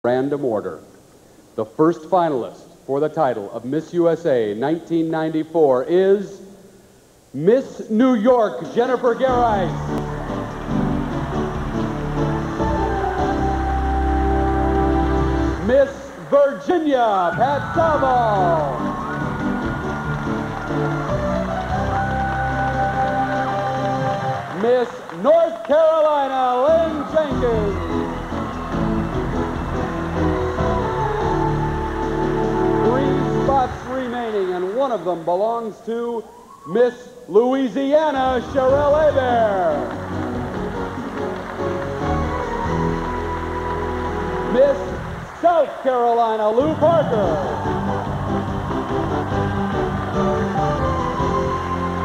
Random order. The first finalist for the title of Miss USA 1994 is Miss New York, Jennifer Garais. Miss Virginia, Pat Savo. Miss North Carolina, Lynn Jenkins. 3 spots remaining, and one of them belongs to Miss Louisiana, Sherelle Hebert. Miss South Carolina, Lou Parker.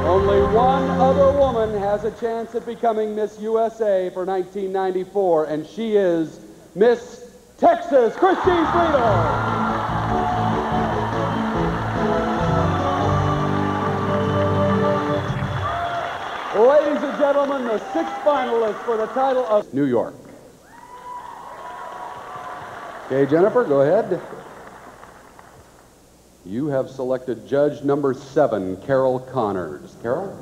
Only one other woman has a chance at becoming Miss USA for 1994, and she is Miss Texas, Christine Friedel. Ladies and gentlemen, the 6th finalist for the title of New York. Okay, Jennifer, go ahead. You have selected judge number 7, Carol Connors. Carol?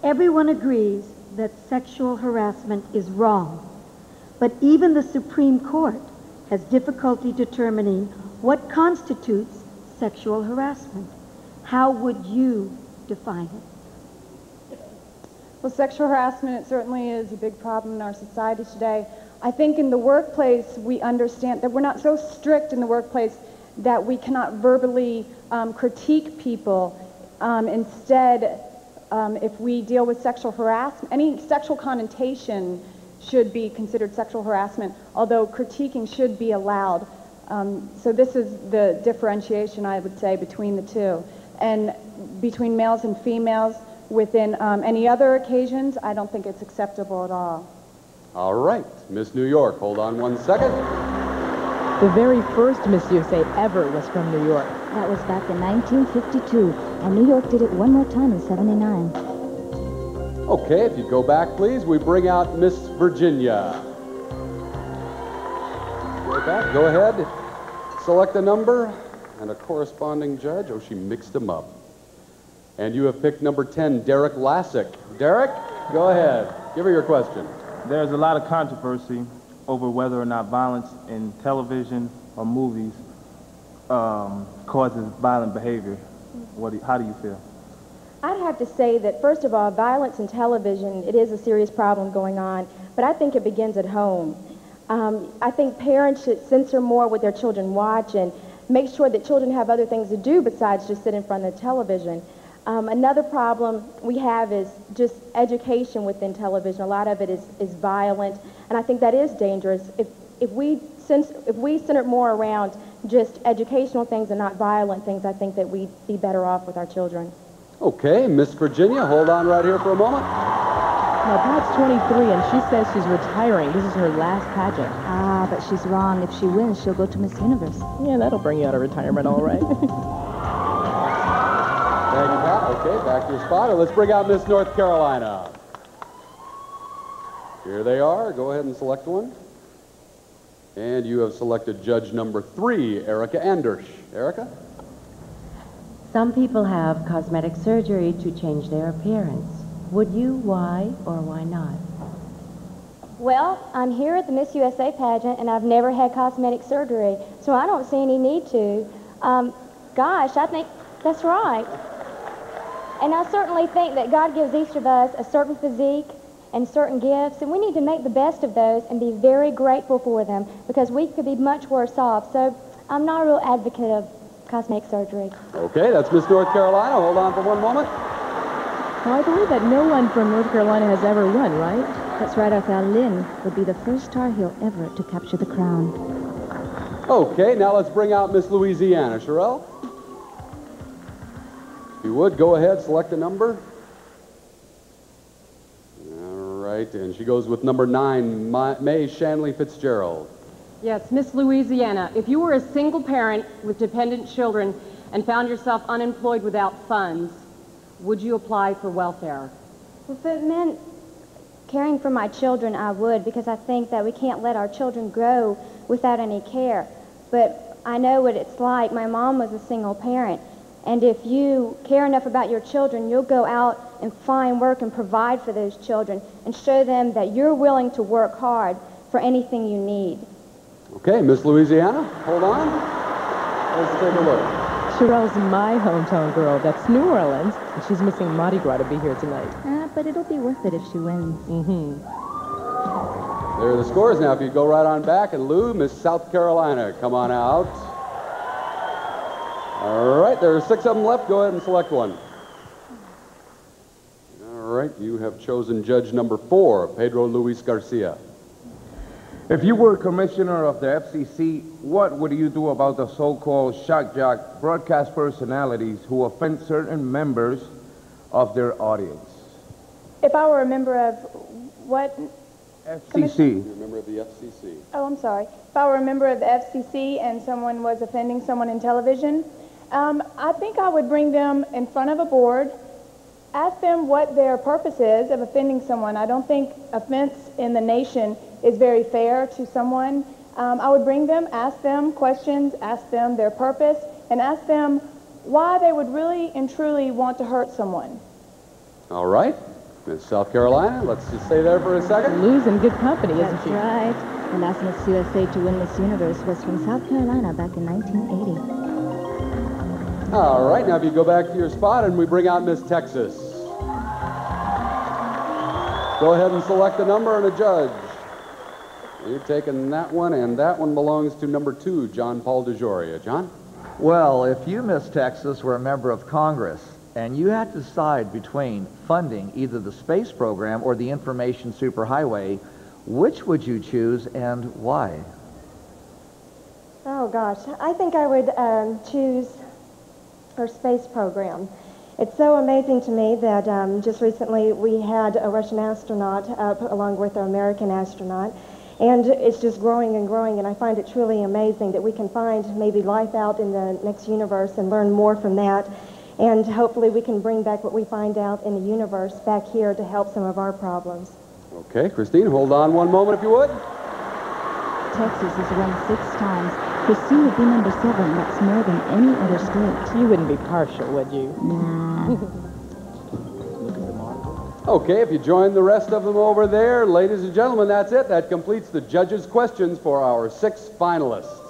Everyone agrees that sexual harassment is wrong, but even the Supreme Court has difficulty determining what constitutes sexual harassment. How would you define it? Well, sexual harassment, it certainly is a big problem in our society today. I think in the workplace we understand that we're not so strict in the workplace that we cannot verbally critique people. Instead, if we deal with sexual harassment, any sexual connotation should be considered sexual harassment, although critiquing should be allowed. So this is the differentiation, I would say, between the two. And between males and females, within any other occasions, I don't think it's acceptable at all. All right, Miss New York, hold on one second. The very first Miss USA ever was from New York. That was back in 1952, and New York did it one more time in '79. Okay, if you'd go back, please, we bring out Miss Virginia. Go back, go ahead. Select a number and a corresponding judge. Oh, she mixed them up. And you have picked number 10, Derek Lassick. Derek, go ahead. Give her your question. There's a lot of controversy over whether or not violence in television or movies causes violent behavior. How do you feel? I'd have to say that, first of all, violence in television, it is a serious problem going on, but I think it begins at home. I think parents should censor more what their children watch and make sure that children have other things to do besides just sit in front of the television. Another problem we have is just education within television. A lot of it is violent, and I think that is dangerous. If we center more around just educational things and not violent things, I think that we'd be better off with our children. Okay, Miss Virginia, hold on right here for a moment. Now, Pat's 23, and she says she's retiring. This is her last pageant. Ah, but she's wrong. If she wins, she'll go to Miss Universe. Yeah, that'll bring you out of retirement, all right. Thank you, Pat. Okay, back to your spot. Let's bring out Miss North Carolina. Here they are. Go ahead and select one. And you have selected judge number 3, Erica Andersch. Erica? Some people have cosmetic surgery to change their appearance. Would you? Why or why not? Well, I'm here at the Miss USA pageant, and I've never had cosmetic surgery, so I don't see any need to. Gosh, I think that's right. And I certainly think that God gives each of us a certain physique and certain gifts, and we need to make the best of those and be very grateful for them, because we could be much worse off. So I'm not a real advocate of cosmetic surgery. Okay, that's Miss North Carolina. Hold on for one moment. Well, I believe that no one from North Carolina has ever won, right? That's right, I thought Lynn would be the first Tar Heel ever to capture the crown. Okay, now let's bring out Miss Louisiana. Sherelle? If you would, go ahead, select a number. All right, and she goes with number 9, Mae Shanley Fitzgerald. Yes, Miss Louisiana, if you were a single parent with dependent children and found yourself unemployed without funds, would you apply for welfare? Well, if it meant caring for my children, I would, because I think that we can't let our children grow without any care. But I know what it's like. My mom was a single parent. And if you care enough about your children, you'll go out and find work and provide for those children and show them that you're willing to work hard for anything you need. Okay, Miss Louisiana, hold on. Let's take a look. Sherelle's my hometown girl. That's New Orleans. And she's missing Mardi Gras to be here tonight. But it'll be worth it if she wins. There are the scores now. If you go right on back, and Lou, Miss South Carolina, come on out. All right, there are 6 of them left. Go ahead and select one. All right, you have chosen judge number 4, Pedro Luis Garcia. If you were commissioner of the FCC, what would you do about the so-called shock jock broadcast personalities who offend certain members of their audience? If I were a member of what? FCC. You're a member of the FCC. Oh, I'm sorry. If I were a member of the FCC and someone was offending someone in television, I think I would bring them in front of a board, ask them what their purpose is of offending someone. I don't think offense in the nation is very fair to someone. I would bring them, ask them questions, ask them their purpose, and ask them why they would really and truly want to hurt someone. All right, Miss South Carolina, let's just stay there for a second. Lou's in good company, isn't That's she? right. The last Miss USA to win Miss Universe was from South Carolina back in 1980. All right, now if you go back to your spot and we bring out Miss Texas. Go ahead and select a number and a judge. You're taking that one, and that one belongs to number 2, John Paul DeJoria. John? Well, if you, Miss Texas, were a member of Congress and you had to decide between funding either the space program or the information superhighway, which would you choose and why? Oh, gosh. I think I would choose our space program. It's so amazing to me that just recently we had a Russian astronaut up along with our American astronaut, and it's just growing and growing, and I find it truly amazing that we can find maybe life out in the next universe and learn more from that, and hopefully we can bring back what we find out in the universe back here to help some of our problems. Okay, Christine, hold on one moment if you would. Texas has won 6 times. Christine would be number 7. That's more than any other state. You wouldn't be partial, would you? Nah. Okay, if you join the rest of them over there, ladies and gentlemen, that's it. That completes the judges' questions for our 6 finalists.